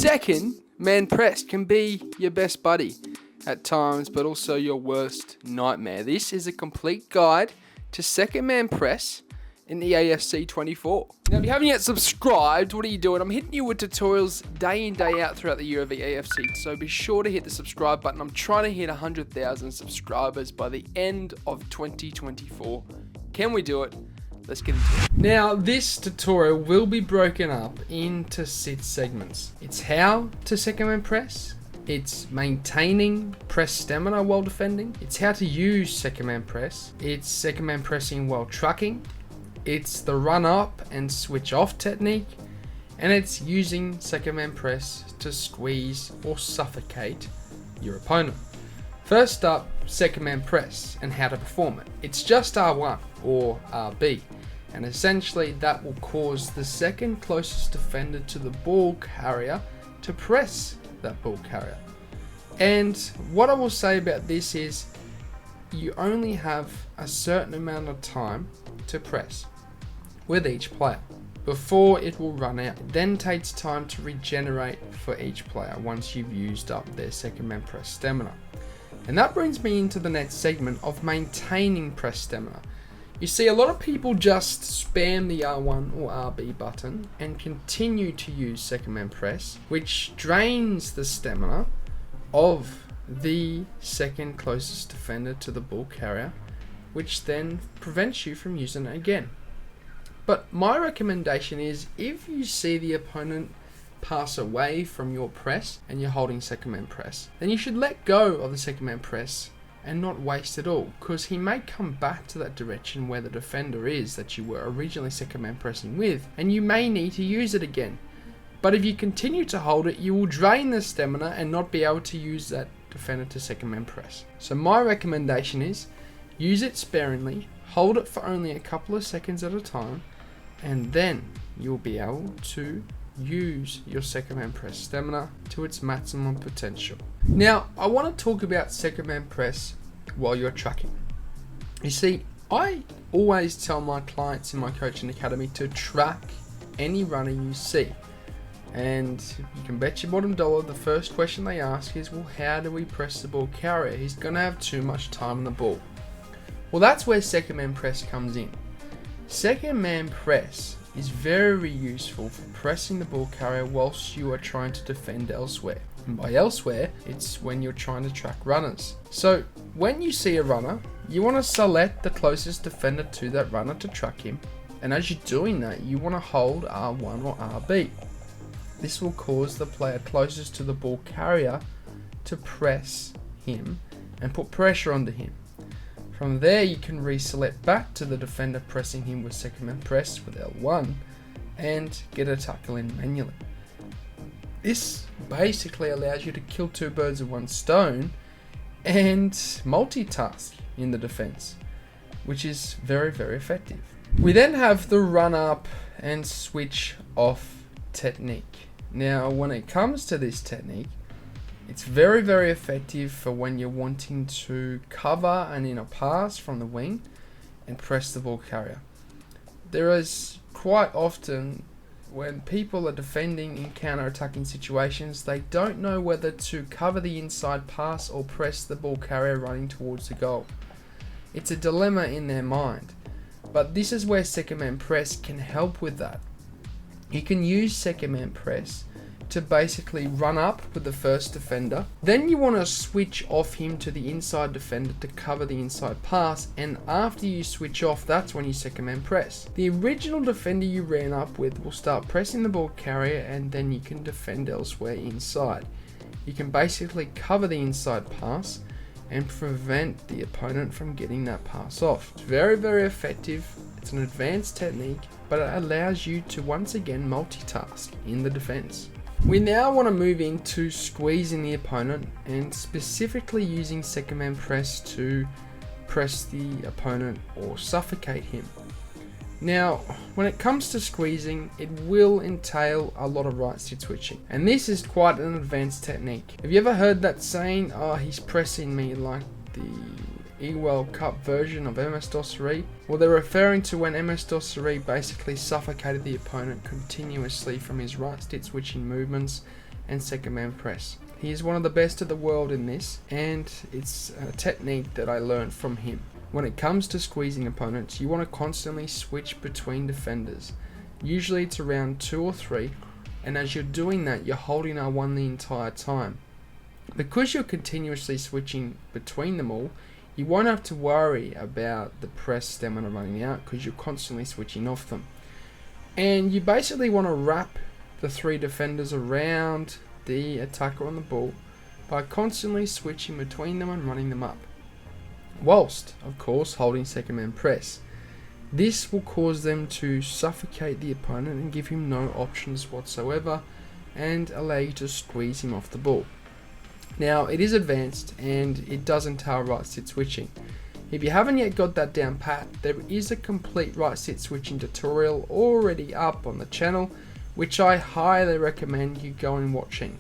Second man press can be your best buddy at times, but also your worst nightmare. This is a complete guide to second man press in the AFC 24. Now, if you haven't yet subscribed, what are you doing? I'm hitting you with tutorials day in, day out throughout the year of the AFC, so be sure to hit the subscribe button. I'm trying to hit 100,000 subscribers by the end of 2024. Can we do it? Let's get into it. Now, this tutorial will be broken up into 6 segments. It's how to second man press, it's maintaining press stamina while defending, it's how to use second man press, it's second man pressing while trucking, it's the run up and switch off technique, and it's using second man press to squeeze or suffocate your opponent. First up, second man press and how to perform it. It's just R1 or RB, and essentially that will cause the second closest defender to the ball carrier to press that ball carrier. And what I will say about this is you only have a certain amount of time to press with each player before it will run out. It then takes time to regenerate for each player once you've used up their second man press stamina. And that brings me into the next segment of maintaining press stamina. You see, a lot of people just spam the R1 or RB button and continue to use second man press, which drains the stamina of the second closest defender to the ball carrier, which then prevents you from using it again. But my recommendation is, if you see the opponent pass away from your press and you're holding second man press, then you should let go of the second man press and not waste it all, because he may come back to that direction where the defender is that you were originally second man pressing with, and you may need to use it again. But if you continue to hold it, you will drain the stamina and not be able to use that defender to second man press. So my recommendation is, use it sparingly, hold it for only a couple of seconds at a time, and then you'll be able to use your second man press stamina to its maximum potential. Now, I want to talk about second man press while you're trucking. You see, I always tell my clients in my coaching academy to track any runner you see. And you can bet your bottom dollar the first question they ask is, well, how do we press the ball carrier? He's going to have too much time on the ball. Well, that's where second man press comes in. Second man press is very useful for pressing the ball carrier whilst you are trying to defend elsewhere. And by elsewhere, it's when you're trying to track runners. So when you see a runner, you want to select the closest defender to that runner to track him. And as you're doing that, you want to hold R1 or RB. This will cause the player closest to the ball carrier to press him and put pressure onto him. From there, you can reselect back to the defender pressing him with second man press with L1 and get a tackle in manually. This basically allows you to kill 2 birds with 1 stone and multitask in the defense, which is very, very effective. We then have the run up and switch off technique. Now, when it comes to this technique, it's very, very effective for when you're wanting to cover an inner pass from the wing and press the ball carrier. There is quite often when people are defending in counter-attacking situations, they don't know whether to cover the inside pass or press the ball carrier running towards the goal. It's a dilemma in their mind, but this is where second man press can help with that. You can use second man press to basically run up with the first defender. Then you want to switch off him to the inside defender to cover the inside pass, and after you switch off, that's when you second man press. The original defender you ran up with will start pressing the ball carrier, and then you can defend elsewhere inside. You can basically cover the inside pass and prevent the opponent from getting that pass off. It's very, very effective. It's an advanced technique, but it allows you to once again multitask in the defense. We now want to move into squeezing the opponent and specifically using second man press to press the opponent or suffocate him. Now, when it comes to squeezing, it will entail a lot of right stick switching, and this is quite an advanced technique. Have you ever heard that saying, oh, he's pressing me, like the E-World Cup version of MS-DOS 3? Well, they're referring to when MS-DOS 3 basically suffocated the opponent continuously from his right stick switching movements and second man press. He is one of the best in the world in this, and it's a technique that I learned from him. When it comes to squeezing opponents, you want to constantly switch between defenders. Usually it's around 2 or 3, and as you're doing that, you're holding R1 the entire time. Because you're continuously switching between them all, you won't have to worry about the press stamina running out because you're constantly switching off them. And you basically want to wrap the 3 defenders around the attacker on the ball by constantly switching between them and running them up, whilst, of course, holding second man press. This will cause them to suffocate the opponent and give him no options whatsoever and allow you to squeeze him off the ball. Now, it is advanced and it does entail right sit switching. If you haven't yet got that down pat, there is a complete right sit switching tutorial already up on the channel, which I highly recommend you going watching.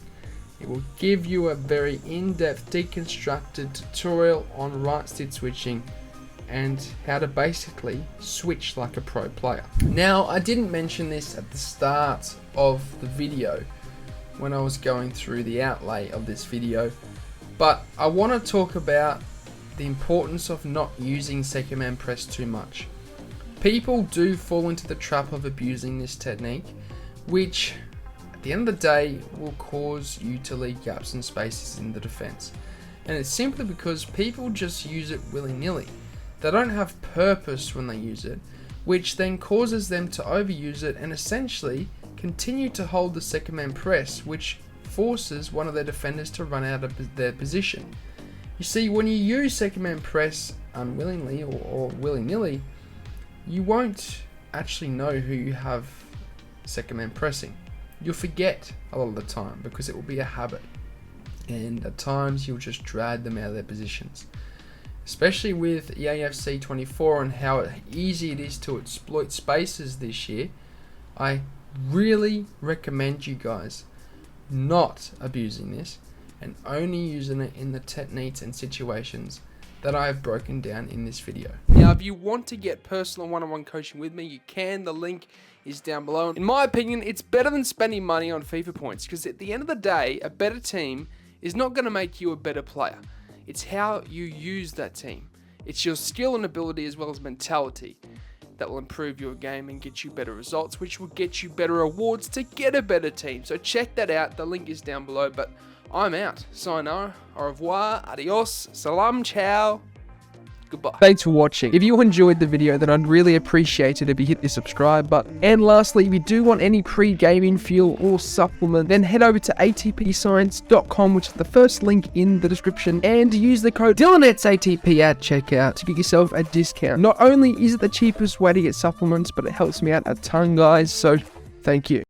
It will give you a very in-depth deconstructed tutorial on right sit switching and how to basically switch like a pro player. Now, I didn't mention this at the start of the video when I was going through the outlay of this video, but I want to talk about the importance of not using second man press too much. People do fall into the trap of abusing this technique, which at the end of the day will cause you to leave gaps and spaces in the defense. And it's simply because people just use it willy-nilly. They don't have purpose when they use it, which then causes them to overuse it and essentially continue to hold the second man press, which forces one of their defenders to run out of their position. You see, when you use second man press unwillingly or willy-nilly, you won't actually know who you have second man pressing. You'll forget a lot of the time because it will be a habit, and at times you'll just drag them out of their positions. Especially with EAFC 24 and how easy it is to exploit spaces this year, I really recommend you guys not abusing this and only using it in the techniques and situations that I have broken down in this video. Now, if you want to get personal one-on-one coaching with me, you can. The link is down below. In my opinion, it's better than spending money on FIFA points, because at the end of the day, a better team is not going to make you a better player. It's how you use that team. It's your skill and ability as well as mentality that will improve your game and get you better results, which will get you better awards to get a better team. So check that out. The link is down below, but I'm out. Sayonara, au revoir, adios, salam, ciao, goodbye. Thanks for watching. If you enjoyed the video, then I'd really appreciate it if you hit the subscribe button. And lastly, if you do want any pre-gaming fuel or supplement, then head over to atpscience.com, which is the first link in the description, and use the code DylanEtsATP at checkout to get yourself a discount. Not only is it the cheapest way to get supplements, but it helps me out a ton, guys, so thank you.